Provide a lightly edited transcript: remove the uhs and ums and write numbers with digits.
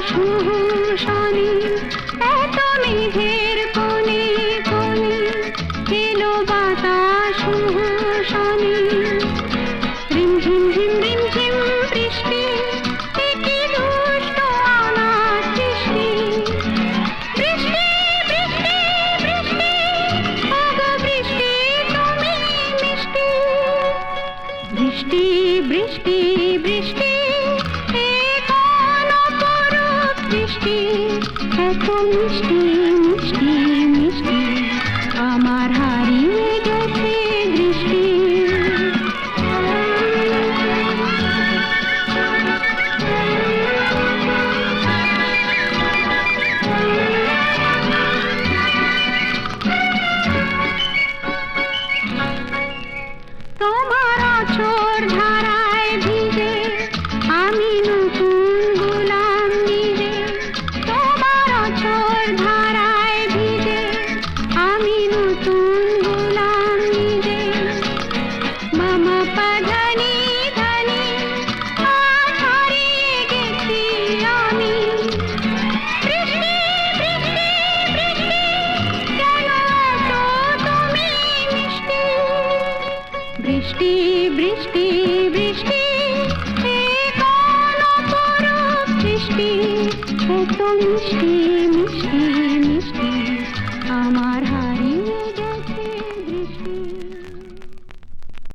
সুশানী এত মেঘের কোণে কোণে এলো বাতাস সুশানী রিমঝিম ঝিম রিমঝিম বৃষ্টি কি দুষ্ট আমার সৃষ্টি বৃষ্টি বৃষ্টি বৃষ্টি ওগো বৃষ্টি তুমি মিষ্টি বৃষ্টি বৃষ্টি বৃষ্টি বৃষ্টি এত মিষ্টি মিষ্টি মিষ্টি আমার হারিয়ে গেছে দৃষ্টি তোমার আঁচড় ধারায় ভিজে আমি নতুন গোলাম নিজে তোমার আঁচড় ধারায় ভিজে আমি নতুন গোলাম নিজে মামা পাধানি ধানি আজ হারিয়ে গেছি আমি বৃষ্টি বৃষ্টি বৃষ্টি কেন এত তুমি মিষ্টি বৃষ্টি বৃষ্টি বৃষ্টি কোন অপরূপ সৃষ্টি এত মিষ্টি